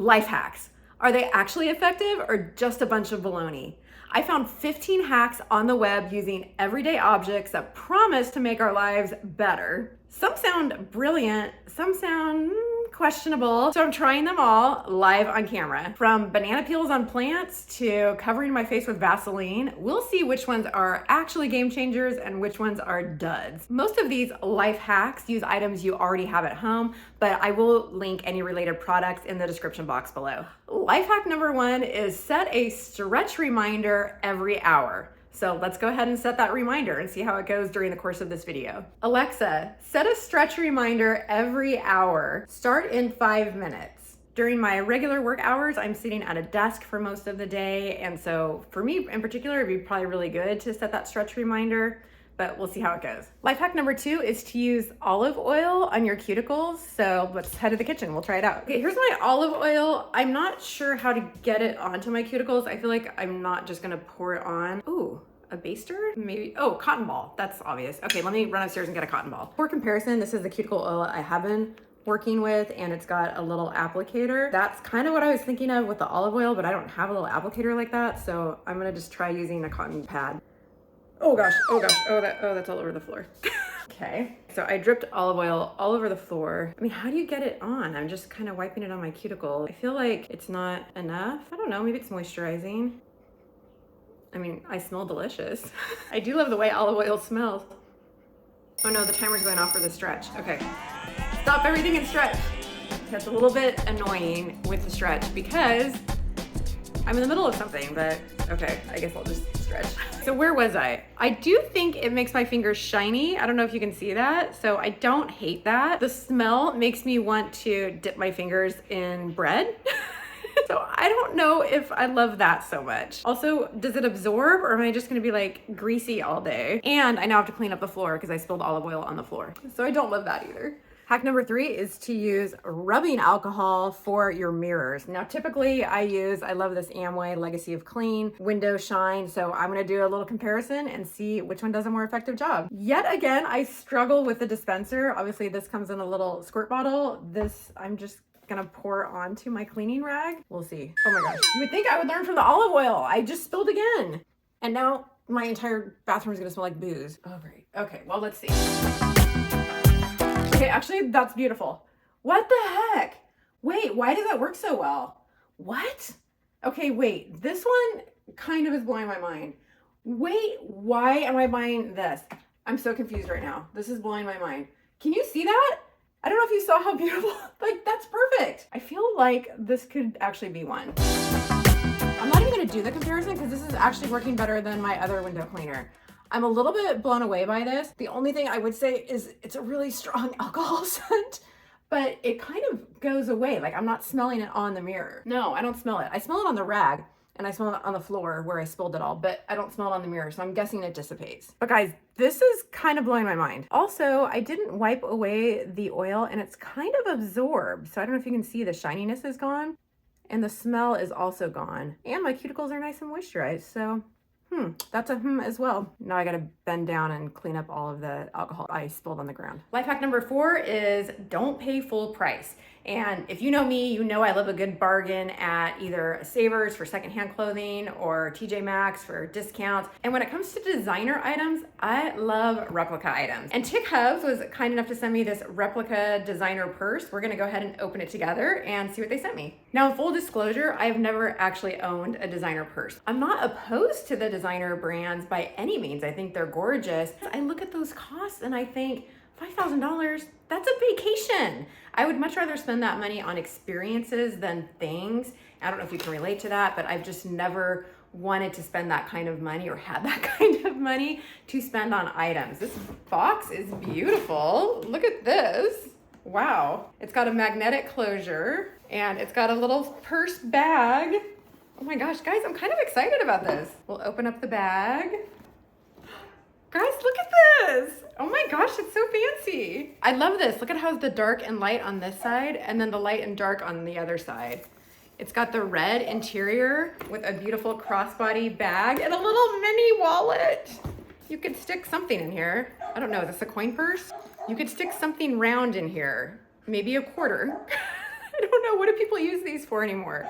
Life hacks. Are they actually effective or just a bunch of baloney? I found 15 hacks on the web using everyday objects that promise to make our lives better. Some sound brilliant, some sound questionable. So I'm trying them all live on camera. From banana peels on plants to covering my face with Vaseline, we'll see which ones are actually game changers and which ones are duds. Most of these life hacks use items you already have at home, but I will link any related products in the description box below. Life hack number 1 is set a stretch reminder every hour. So let's go ahead and set that reminder and see how it goes during the course of this video. Alexa, set a stretch reminder every hour. Start in 5 minutes. During my regular work hours, I'm sitting at a desk for most of the day. And so for me in particular, it'd be probably really good to set that stretch reminder, but we'll see how it goes. Life hack number 2 is to use olive oil on your cuticles. So let's head to the kitchen. We'll try it out. Okay, here's my olive oil. I'm not sure how to get it onto my cuticles. I feel like I'm not just gonna pour it on. Ooh, a baster? Maybe, oh, cotton ball. That's obvious. Okay, let me run upstairs and get a cotton ball. For comparison, this is the cuticle oil I have been working with, and it's got a little applicator. That's kind of what I was thinking of with the olive oil, but I don't have a little applicator like that. So I'm gonna just try using a cotton pad. Oh gosh, oh gosh, that's all over the floor. Okay, so I dripped olive oil all over the floor. I mean, how do you get it on? I'm just kind of wiping it on my cuticle. I feel like it's not enough. I don't know, maybe it's moisturizing. I mean, I smell delicious. I do love the way olive oil smells. Oh no, the timer's going off for the stretch. Okay, stop everything and stretch. That's a little bit annoying with the stretch because I'm in the middle of something, but okay, I guess I'll just stretch. So where was I? I do think it makes my fingers shiny. I don't know if you can see that. So I don't hate that. The smell makes me want to dip my fingers in bread. So I don't know if I love that so much. Also, does it absorb or am I just gonna be like greasy all day? And I now have to clean up the floor because I spilled olive oil on the floor. So I don't love that either. Hack number 3 is to use rubbing alcohol for your mirrors. Now, typically I love this Amway Legacy of Clean Window Shine. So I'm gonna do a little comparison and see which one does a more effective job. Yet again, I struggle with the dispenser. Obviously this comes in a little squirt bottle. This, I'm just gonna pour onto my cleaning rag. We'll see. Oh my gosh. You would think I would learn from the olive oil. I just spilled again. And now my entire bathroom is gonna smell like booze. Oh, great. Okay, well, let's see. Okay, actually, that's beautiful. What the heck? Wait, why does that work so well? What? Okay, wait, this one kind of is blowing my mind. Wait, why am I buying this? I'm so confused right now. This is blowing my mind. Can you see that? I don't know if you saw how beautiful, like that's perfect. I feel like this could actually be one. I'm not even gonna do the comparison because this is actually working better than my other window cleaner. I'm a little bit blown away by this. The only thing I would say is it's a really strong alcohol scent, but it kind of goes away. Like I'm not smelling it on the mirror. No, I don't smell it. I smell it on the rag and I smell it on the floor where I spilled it all, but I don't smell it on the mirror. So I'm guessing it dissipates. But guys, this is kind of blowing my mind. Also, I didn't wipe away the oil and it's kind of absorbed. So I don't know if you can see the shininess is gone and the smell is also gone. And my cuticles are nice and moisturized. So that's a as well. Now I gotta bend down and clean up all of the alcohol I spilled on the ground. Life hack number 4 is don't pay full price. And if you know me, you know I love a good bargain at either Savers for secondhand clothing or TJ Maxx for discounts. And when it comes to designer items, I love replica items. And TikHubs was kind enough to send me this replica designer purse. We're gonna go ahead and open it together and see what they sent me. Now, in full disclosure, I have never actually owned a designer purse. I'm not opposed to the designer brands by any means. I think they're gorgeous. I look at those costs and I think, $5,000, that's a vacation. I would much rather spend that money on experiences than things. I don't know if you can relate to that, but I've just never wanted to spend that kind of money or had that kind of money to spend on items. This box is beautiful. Look at this. Wow. It's got a magnetic closure and it's got a little purse bag. Oh my gosh, guys, I'm kind of excited about this. We'll open up the bag. Guys, look at this. Oh my gosh, it's so fancy. I love this. Look at how the dark and light on this side and then the light and dark on the other side. It's got the red interior with a beautiful crossbody bag and a little mini wallet. You could stick something in here. I don't know, is this a coin purse? You could stick something round in here. Maybe a quarter. I don't know, what do people use these for anymore?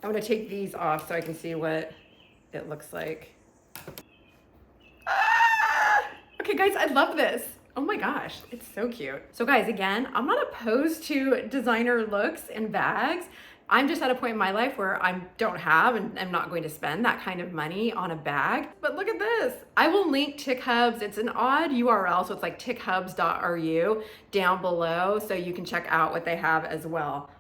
I'm gonna take these off so I can see what it looks like. Ah! Okay guys, I love this. Oh my gosh, it's so cute. So guys, again, I'm not opposed to designer looks and bags. I'm just at a point in my life where I don't have and I'm not going to spend that kind of money on a bag. But look at this. I will link TikHubs. It's an odd URL, so it's like TikHubs.ru down below, so you can check out what they have as well.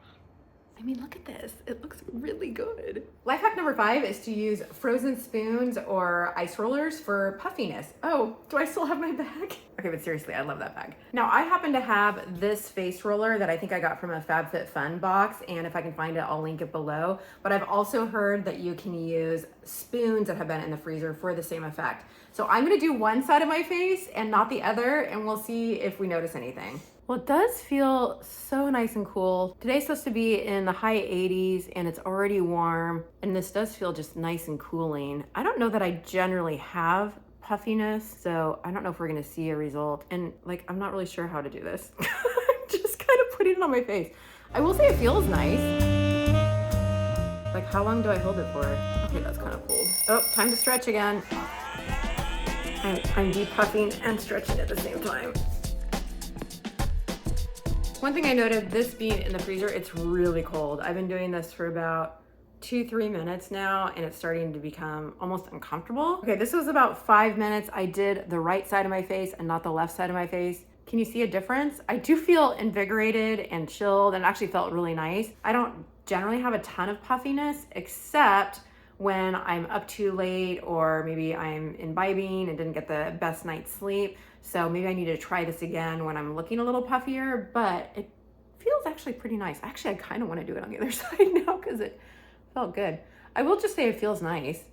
I mean, look at this. It looks really good. Life hack number 5 is to use frozen spoons or ice rollers for puffiness. Oh, do I still have my bag? Okay, but seriously, I love that bag. Now, I happen to have this face roller that I think I got from a FabFitFun box, and if I can find it, I'll link it below. But I've also heard that you can use spoons that have been in the freezer for the same effect. So I'm gonna do one side of my face and not the other, and we'll see if we notice anything. Well, it does feel so nice and cool. Today's supposed to be in the high 80s and it's already warm, and this does feel just nice and cooling. I don't know that I generally have puffiness, so I don't know if we're gonna see a result. And like, I'm not really sure how to do this. I'm just kind of putting it on my face. I will say it feels nice. Like, how long do I hold it for? Okay, that's kind of cool. Oh, time to stretch again. I'm depuffing and stretching at the same time. One thing I noted, this being in the freezer, it's really cold. I've been doing this for about 2-3 minutes now, and it's starting to become almost uncomfortable. Okay, this was about 5 minutes. I did the right side of my face and not the left side of my face. Can you see a difference? I do feel invigorated and chilled, and it actually felt really nice. I don't generally have a ton of puffiness, except when I'm up too late, or maybe I'm imbibing and didn't get the best night's sleep. So maybe I need to try this again when I'm looking a little puffier, but it feels actually pretty nice. Actually, I kind of want to do it on the other side now because it felt good. I will just say it feels nice.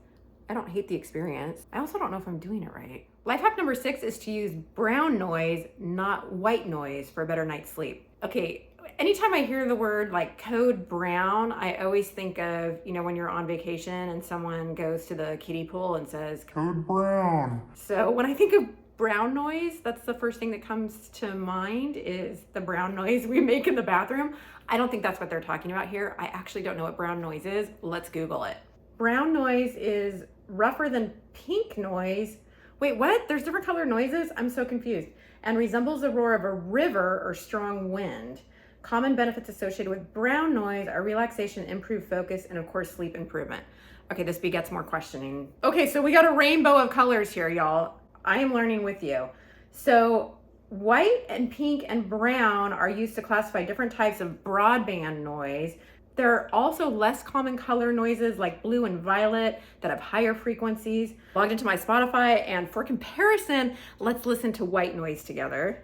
I don't hate the experience. I also don't know if I'm doing it right. Life hack number 6 is to use brown noise, not white noise, for a better night's sleep. Okay, anytime I hear the word like code brown, I always think of, you know, when you're on vacation and someone goes to the kiddie pool and says, code brown. So when I think of brown noise, that's the first thing that comes to mind, is the brown noise we make in the bathroom. I don't think that's what they're talking about here. I actually don't know what brown noise is. Let's Google it. Brown noise is rougher than pink noise. Wait, what? There's different color noises? I'm so confused. And resembles the roar of a river or strong wind. Common benefits associated with brown noise are relaxation, improved focus, and of course, sleep improvement. Okay, this begets more questioning. Okay, so we got a rainbow of colors here, y'all. I am learning with you. So white and pink and brown are used to classify different types of broadband noise. There are also less common color noises like blue and violet that have higher frequencies. Logged into my Spotify, and for comparison, let's listen to white noise together.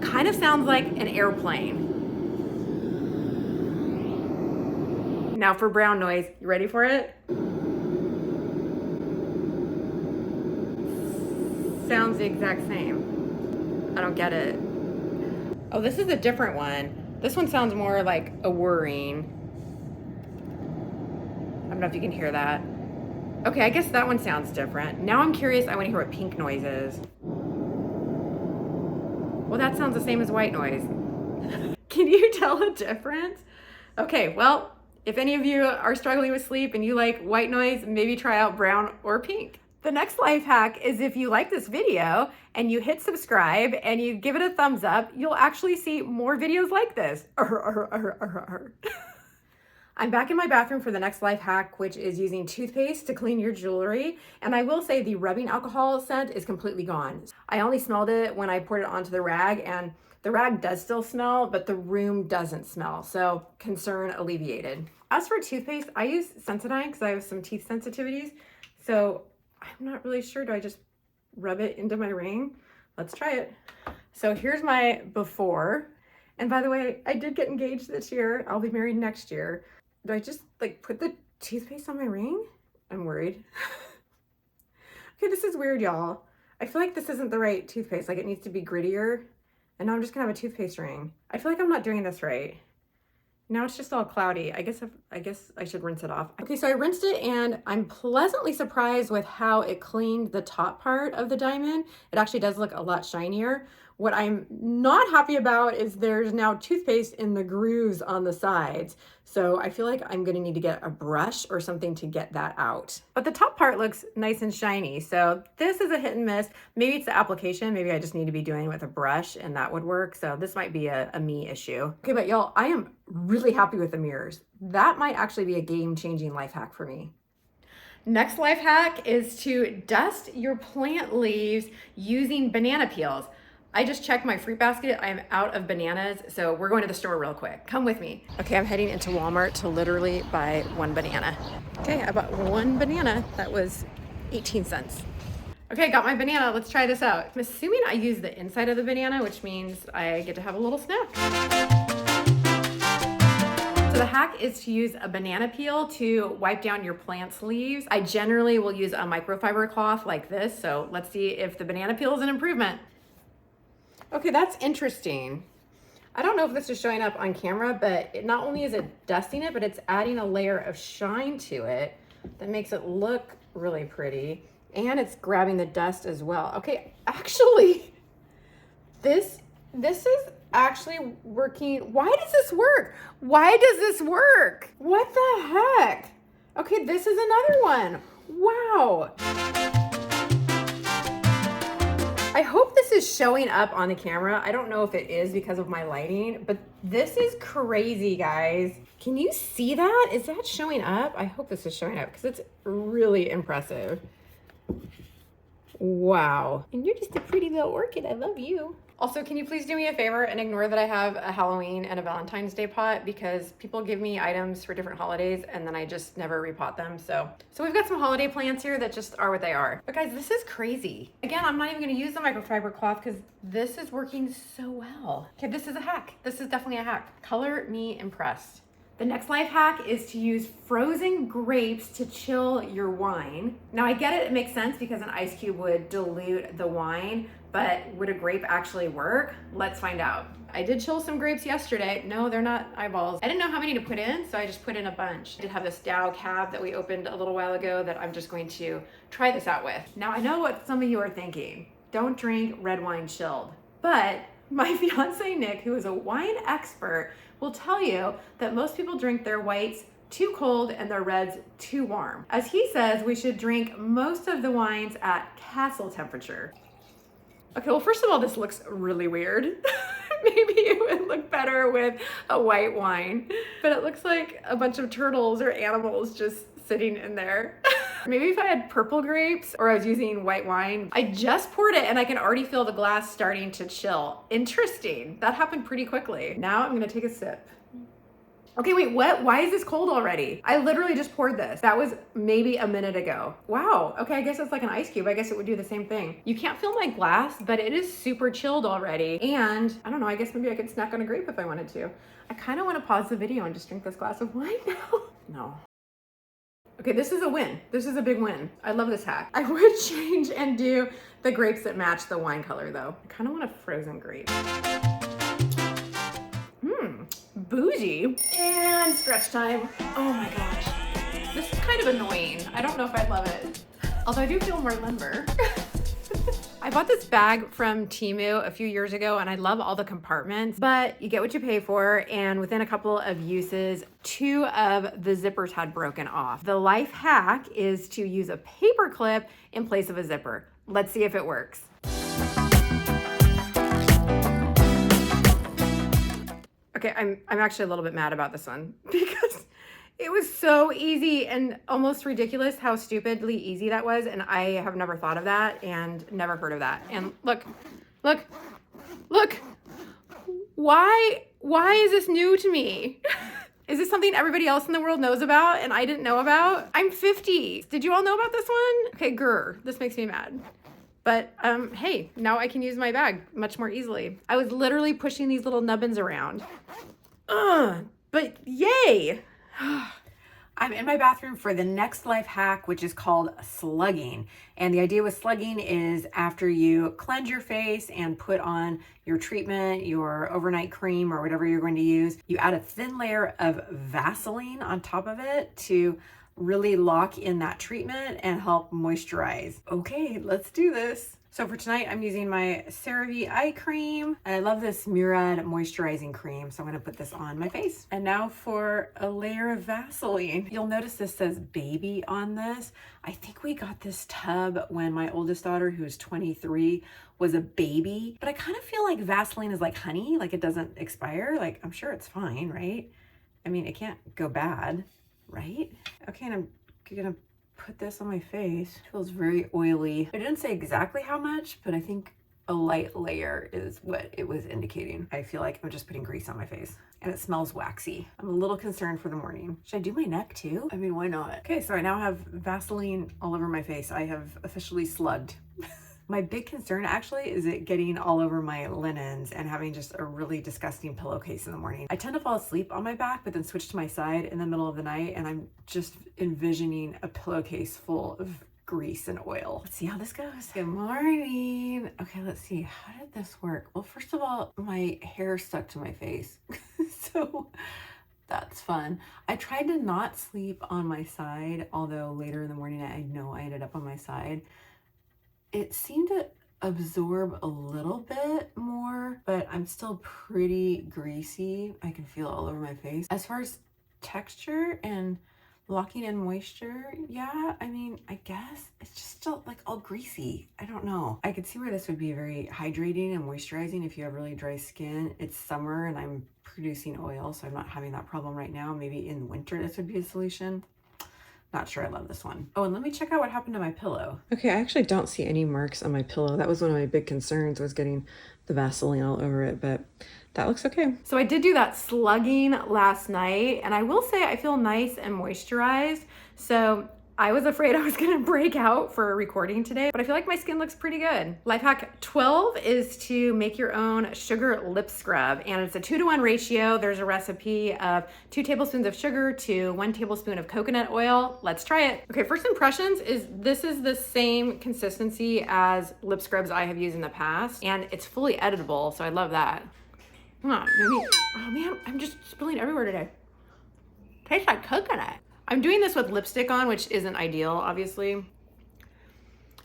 Kind of sounds like an airplane. Now for brown noise, you ready for it? Sounds the exact same. I don't get it. Oh, this is a different one. This one sounds more like a whirring. I don't know if you can hear that. Okay, I guess that one sounds different. Now I'm curious, I want to hear what pink noise is. Well, that sounds the same as white noise. Can you tell the difference? Okay, well, if any of you are struggling with sleep and you like white noise, maybe try out brown or pink. The next life hack is, if you like this video and you hit subscribe and you give it a thumbs up, you'll actually see more videos like this. I'm back in my bathroom for the next life hack, which is using toothpaste to clean your jewelry. And I will say the rubbing alcohol scent is completely gone. I only smelled it when I poured it onto the rag, and the rag does still smell, but the room doesn't smell. So concern alleviated. As for toothpaste, I use Sensodyne because I have some teeth sensitivities. So I'm not really sure. Do I just rub it into my ring? Let's try it. So here's my before. And by the way, I did get engaged this year. I'll be married next year. Do I just like put the toothpaste on my ring? I'm worried. Okay, this is weird, y'all. I feel like this isn't the right toothpaste. Like, it needs to be grittier. And now I'm just gonna have a toothpaste ring. I feel like I'm not doing this right. Now it's just all cloudy. I guess I should rinse it off. Okay, so I rinsed it, and I'm pleasantly surprised with how it cleaned the top part of the diamond. It actually does look a lot shinier, What I'm not happy about is there's now toothpaste in the grooves on the sides. So I feel like I'm gonna need to get a brush or something to get that out. But the top part looks nice and shiny. So this is a hit and miss. Maybe it's the application. Maybe I just need to be doing it with a brush and that would work. So this might be a me issue. Okay, but y'all, I am really happy with the mirrors. That might actually be a game-changing life hack for me. Next life hack is to dust your plant leaves using banana peels. I just checked my fruit basket. I am out of bananas, so we're going to the store real quick. Come with me. Okay, I'm heading into Walmart to literally buy one banana. Okay, I bought one banana. That was 18 cents. Okay, got my banana. Let's try this out. I'm assuming I use the inside of the banana, which means I get to have a little snack. So the hack is to use a banana peel to wipe down your plant's leaves. I generally will use a microfiber cloth like this, so let's see if the banana peel is an improvement. Okay, that's interesting. I don't know if this is showing up on camera, but not only is it dusting it, but it's adding a layer of shine to it that makes it look really pretty. And it's grabbing the dust as well. Okay, actually, this is actually working. Why does this work? Why does this work? What the heck? Okay, this is another one. Wow. I hope this is showing up on the camera. I don't know if it is because of my lighting, but this is crazy, guys. Can you see that? Is that showing up? I hope this is showing up because it's really impressive. Wow. And you're just a pretty little orchid. I love you. Also, can you please do me a favor and ignore that I have a Halloween and a Valentine's Day pot, because people give me items for different holidays and then I just never repot them. So we've got some holiday plants here that just are what they are. But guys, this is crazy. Again, I'm not even gonna use the microfiber cloth because this is working so well. Okay, this is a hack. This is definitely a hack. Color me impressed. The next life hack is to use frozen grapes to chill your wine. Now I get it, it makes sense because an ice cube would dilute the wine, but would a grape actually work? Let's find out. I did chill some grapes yesterday. No, they're not eyeballs. I didn't know how many to put in, so I just put in a bunch. I did have this Dow cab that we opened a little while ago that I'm just going to try this out with. Now I know what some of you are thinking. Don't drink red wine chilled. But my fiance Nick, who is a wine expert, will tell you that most people drink their whites too cold and their reds too warm. As he says, we should drink most of the wines at castle temperature. Okay, well, first of all, this looks really weird. Maybe it would look better with a white wine, but it looks like a bunch of turtles or animals just sitting in there. Maybe if I had purple grapes or I was using white wine. I just poured it and I can already feel the glass starting to chill. Interesting. That happened pretty quickly. Now I'm gonna take a sip. Okay, wait, what? Why is this cold already? I literally just poured this. That was maybe a minute ago. Wow, okay, I guess it's like an ice cube. I guess it would do the same thing. You can't feel my glass, but it is super chilled already. And I don't know, I guess maybe I could snack on a grape if I wanted to. I kind of want to pause the video and just drink this glass of wine now. No. Okay, this is a win. This is a big win. I love this hack. I would change and do the grapes that match the wine color though. I kind of want a frozen grape. Bougie. And stretch time. Oh my gosh. This is kind of annoying. I don't know if I love it. Although I do feel more limber. I bought this bag from Temu a few years ago and I love all the compartments, but you get what you pay for, and within a couple of uses, 2 of the zippers had broken off. The life hack is to use a paper clip in place of a zipper. Let's see if it works. Okay, I'm actually a little bit mad about this one because it was so easy and almost ridiculous how stupidly easy that was, and I have never thought of that and never heard of that. And look. Why is this new to me? Is this something everybody else in the world knows about and I didn't know about? I'm 50. Did you all know about this one? Okay, grr, this makes me mad. But hey, now I can use my bag much more easily. I was literally pushing these little nubbins around. But yay! I'm in my bathroom for the next life hack, which is called slugging. And the idea with slugging is after you cleanse your face and put on your treatment, your overnight cream or whatever you're going to use, you add a thin layer of Vaseline on top of it to really lock in that treatment and help moisturize. Okay, let's do this. So for tonight, I'm using my CeraVe eye cream. And I love this Murad moisturizing cream. So I'm gonna put this on my face. And now for a layer of Vaseline. You'll notice this says baby on this. I think we got this tub when my oldest daughter, who's 23, was a baby. But I kind of feel like Vaseline is like honey, like it doesn't expire. Like I'm sure it's fine, right? I mean, it can't go bad, right? Okay, and I'm gonna put this on my face. It feels very oily. I didn't say exactly how much, but I think a light layer is what it was indicating. I feel like I'm just putting grease on my face and it smells waxy. I'm a little concerned for the morning. Should I do my neck too? I mean, why not? Okay, so I now have Vaseline all over my face. I have officially slugged. My big concern actually is it getting all over my linens and having just a really disgusting pillowcase in the morning. I tend to fall asleep on my back, but then switch to my side in the middle of the night, and I'm just envisioning a pillowcase full of grease and oil. Let's see how this goes. Good morning. Okay, let's see. How did this work? Well, first of all, my hair stuck to my face. So that's fun. I tried to not sleep on my side, although later in the morning I know I ended up on my side. It seemed to absorb a little bit more, but I'm still pretty greasy. I can feel it all over my face. As far as texture and locking in moisture, yeah, I mean, I guess it's just still like all greasy. I don't know. I could see where this would be very hydrating and moisturizing if you have really dry skin. It's summer and I'm producing oil, so I'm not having that problem right now. Maybe in winter this would be a solution. Not sure I love this one. Oh, and let me check out what happened to my pillow. Okay, I actually don't see any marks on my pillow. That was one of my big concerns, was getting the Vaseline all over it, but that looks okay. So I did do that slugging last night, and I will say I feel nice and moisturized. So I was afraid I was gonna break out for a recording today, but I feel like my skin looks pretty good. Life hack 12 is to make your own sugar lip scrub, and it's a 2-to-1 ratio. There's a recipe of 2 tablespoons of sugar to 1 tablespoon of coconut oil. Let's try it. Okay, first impressions is this is the same consistency as lip scrubs I have used in the past, and it's fully editable, so I love that. Oh man, I'm just spilling everywhere today. Tastes like coconut. I'm doing this with lipstick on, which isn't ideal, obviously.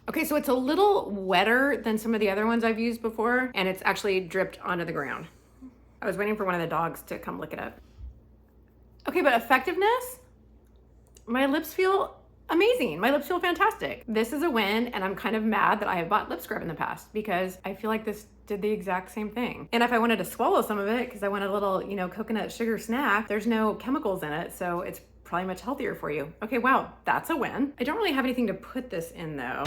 Okay, so it's a little wetter than some of the other ones I've used before, and it's actually dripped onto the ground. I was waiting for one of the dogs to come lick it up. Okay, but effectiveness? My lips feel amazing. My lips feel fantastic. This is a win, and I'm kind of mad that I have bought lip scrub in the past because I feel like this did the exact same thing. And if I wanted to swallow some of it, because I want a little, coconut sugar snack, there's no chemicals in it, so it's probably much healthier for you. Okay, wow, that's a win. I don't really have anything to put this in though.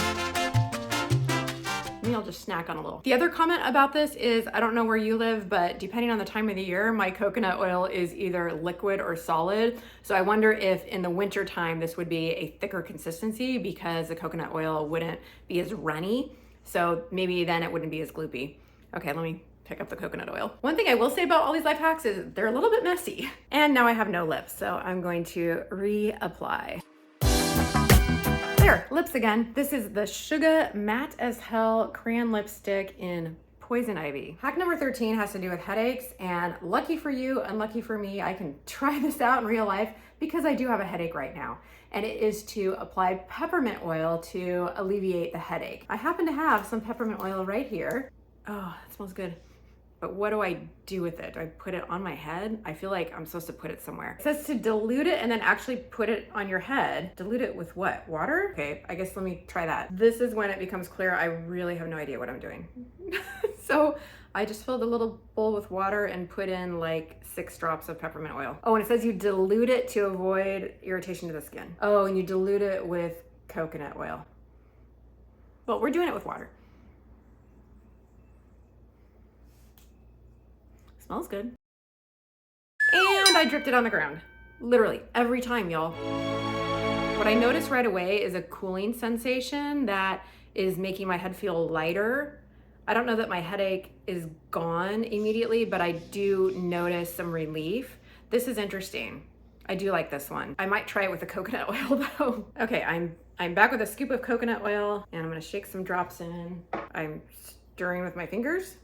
Maybe I'll just snack on a little. The other comment about this is, I don't know where you live, but depending on the time of the year, my coconut oil is either liquid or solid. So I wonder if in the winter time, this would be a thicker consistency because the coconut oil wouldn't be as runny. So maybe then it wouldn't be as gloopy. Okay, let me pick up the coconut oil. One thing I will say about all these life hacks is they're a little bit messy. And now I have no lips, so I'm going to reapply. There, lips again. This is the Sugar Matte as Hell Crayon Lipstick in Poison Ivy. Hack number 13 has to do with headaches, and lucky for you, unlucky for me, I can try this out in real life because I do have a headache right now. And it is to apply peppermint oil to alleviate the headache. I happen to have some peppermint oil right here. Oh, it smells good. But what do I do with it? Do I put it on my head? I feel like I'm supposed to put it somewhere. It says to dilute it and then actually put it on your head. Dilute it with what? Water? Okay, I guess let me try that. This is when it becomes clear I really have no idea what I'm doing. So I just filled a little bowl with water and put in like 6 drops of peppermint oil. Oh, and it says you dilute it to avoid irritation to the skin. Oh, and you dilute it with coconut oil. Well, we're doing it with water. Smells good. And I dripped it on the ground. Literally every time, y'all. What I noticed right away is a cooling sensation that is making my head feel lighter. I don't know that my headache is gone immediately, but I do notice some relief. This is interesting. I do like this one. I might try it with the coconut oil though. Okay, I'm back with a scoop of coconut oil and I'm gonna shake some drops in. I'm stirring with my fingers,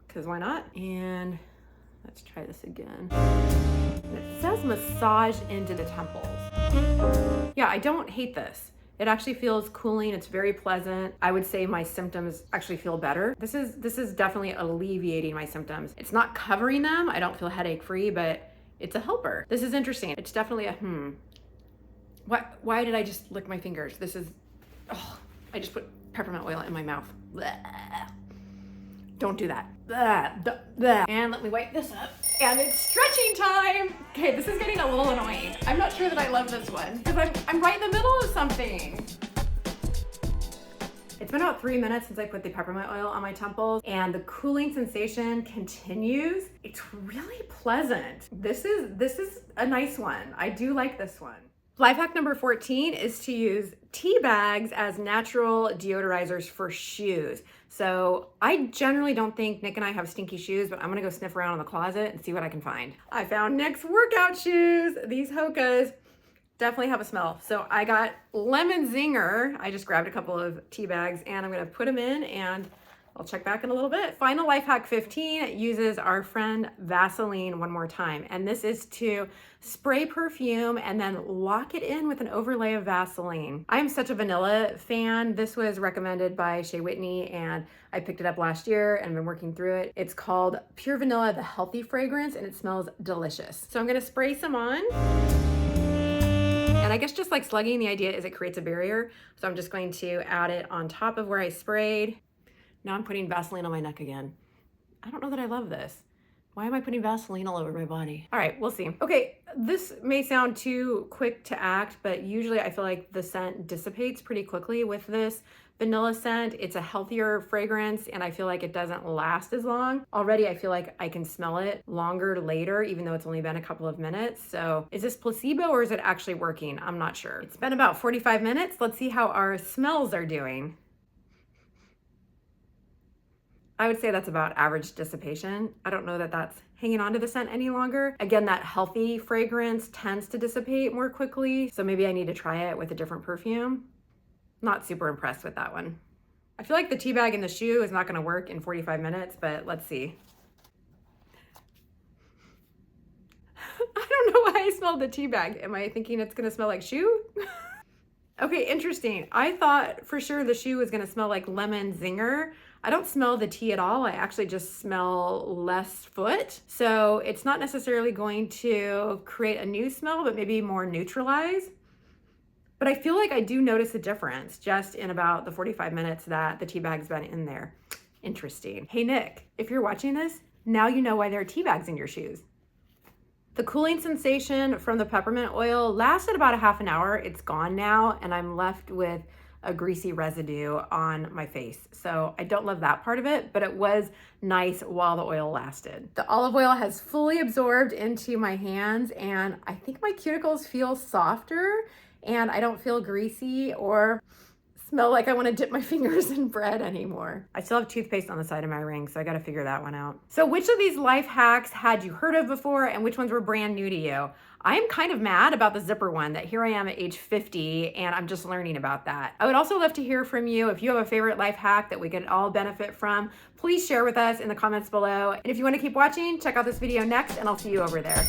because why not? And let's try this again. It says massage into the temples. Yeah, I don't hate this. It actually feels cooling. It's very pleasant. I would say my symptoms actually feel better. This is definitely alleviating my symptoms. It's not covering them. I don't feel headache free, but it's a helper. This is interesting. It's definitely a Why did I just lick my fingers? This is, I just put peppermint oil in my mouth. Blah. Don't do that. Blah. And let me wipe this up. And it's stretching time. Okay, this is getting a little annoying. I'm not sure that I love this one because I'm right in the middle of something. It's been about 3 minutes since I put the peppermint oil on my temples and the cooling sensation continues. It's really pleasant. This is a nice one. I do like this one. Life hack number 14 is to use tea bags as natural deodorizers for shoes. So I generally don't think Nick and I have stinky shoes, but I'm gonna go sniff around in the closet and see what I can find. I found Nick's workout shoes. These Hoka's definitely have a smell. So I got Lemon Zinger. I just grabbed a couple of tea bags and I'm gonna put them in and I'll check back in a little bit. Final life hack 15 uses our friend Vaseline one more time. And this is to spray perfume and then lock it in with an overlay of Vaseline. I am such a vanilla fan. This was recommended by Shea Whitney and I picked it up last year and been working through it. It's called Pure Vanilla, the healthy fragrance, and it smells delicious. So I'm gonna spray some on. And I guess just like slugging, the idea is it creates a barrier. So I'm just going to add it on top of where I sprayed. Now I'm putting Vaseline on my neck again. I don't know that I love this. Why am I putting Vaseline all over my body? All right, we'll see. Okay, this may sound too quick to act, but usually I feel like the scent dissipates pretty quickly with this vanilla scent. It's a healthier fragrance and I feel like it doesn't last as long. Already I feel like I can smell it longer later, even though it's only been a couple of minutes. So is this placebo or is it actually working? I'm not sure. It's been about 45 minutes. Let's see how our smells are doing. I would say that's about average dissipation. I don't know that that's hanging on to the scent any longer. Again, that healthy fragrance tends to dissipate more quickly, so maybe I need to try it with a different perfume. Not super impressed with that one. I feel like the tea bag in the shoe is not gonna work in 45 minutes, but let's see. I don't know why I smelled the tea bag. Am I thinking it's gonna smell like shoe? Okay, interesting. I thought for sure the shoe was gonna smell like Lemon Zinger. I don't smell the tea at all. I actually just smell less foot. So it's not necessarily going to create a new smell, but maybe more neutralize. But I feel like I do notice a difference just in about the 45 minutes that the tea bag's been in there. Interesting. Hey Nick, if you're watching this, now you know why there are tea bags in your shoes. The cooling sensation from the peppermint oil lasted about a half an hour. It's gone now, and I'm left with a greasy residue on my face. So I don't love that part of it, but it was nice while the oil lasted. The olive oil has fully absorbed into my hands, and I think my cuticles feel softer, and I don't feel greasy or smell like I want to dip my fingers in bread anymore. I still have toothpaste on the side of my ring, so I got to figure that one out. So which of these life hacks had you heard of before and which ones were brand new to you? I'm kind of mad about the zipper one, that here I am at age 50 and I'm just learning about that. I would also love to hear from you. If you have a favorite life hack that we could all benefit from, please share with us in the comments below. And if you want to keep watching, check out this video next and I'll see you over there.